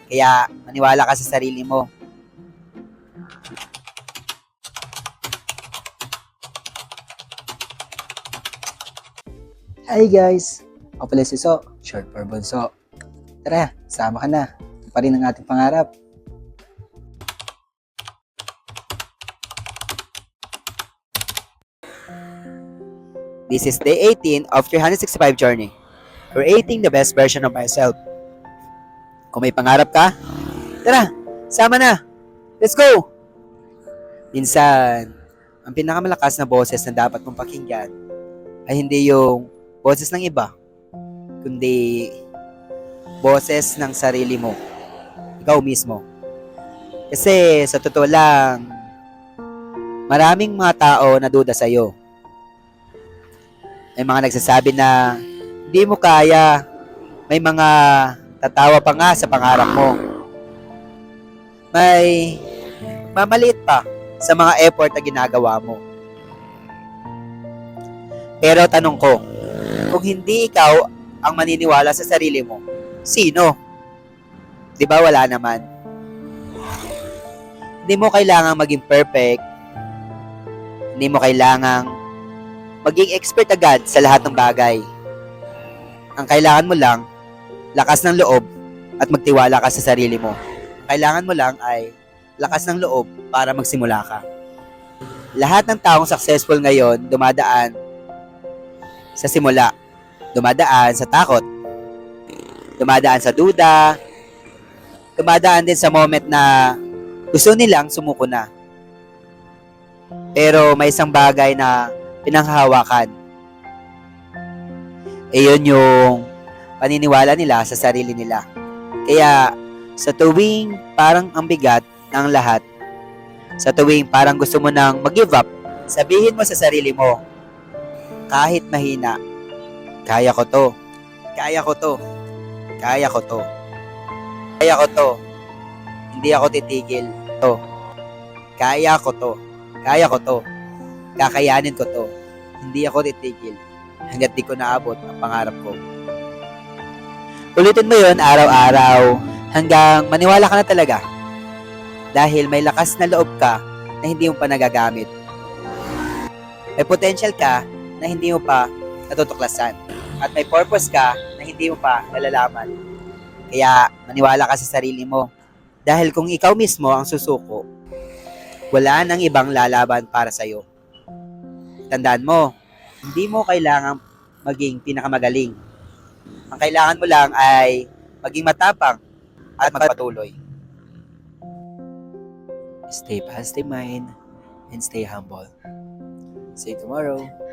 Kaya maniwala ka sa sarili mo. Hi guys! Ako pala si So, short for Bunso. Tara, sama ka na. Ito pa rin ang ating pangarap. This is day 18 of 365 journey. Creating the best version of myself. Kung may pangarap ka, tara, sama na. Let's go! Minsan, ang pinakamalakas na boses na dapat mong pakinggan ay hindi yung boses ng iba, kundi boses ng sarili mo. Ikaw mismo. Kasi sa totoo lang, maraming mga tao na duda sa'yo. May mga nagsasabi na hindi mo kaya. May mga tatawa pa nga sa pangarap mo. May mamaliit pa sa mga effort na ginagawa mo. Pero tanong ko, kung hindi ikaw ang maniniwala sa sarili mo, sino? Di ba wala naman? Hindi mo kailangang maging perfect. Hindi mo kailangang maging expert agad sa lahat ng bagay. Ang kailangan mo lang, lakas ng loob at magtiwala ka sa sarili mo. Ang kailangan mo lang ay lakas ng loob para magsimula ka. Lahat ng taong successful ngayon dumadaan sa simula. Dumadaan sa takot. Dumadaan sa duda. Dumadaan din sa moment na gusto nilang sumuko na. Pero may isang bagay na pinanghahawakan. Yun yung paniniwala nila sa sarili nila. Kaya sa tuwing parang ang bigat ng lahat, sa tuwing parang gusto mo nang mag-give up, sabihin mo sa sarili mo, kahit mahina, kaya ko to. Kaya ko to. Kaya ko to. Kaya ko to. Hindi ako titigil. To. Kaya ko to. Kaya ko to. Kakayanin ko to. Hindi ako titigil hanggat di ko naabot ang pangarap ko. Ulitin mo yun araw-araw hanggang maniwala ka na talaga. Dahil may lakas na loob ka na hindi mo pa nagagamit. May potential ka na hindi mo pa natutuklasan. At may purpose ka na hindi mo pa nalalaman. Kaya maniwala ka sa sarili mo. Dahil kung ikaw mismo ang susuko, wala nang ibang lalaban para sa'yo. Tandaan mo, hindi mo kailangang maging pinakamagaling. Ang kailangan mo lang ay maging matapang at magpatuloy. Stay positive mind and stay humble. See you tomorrow.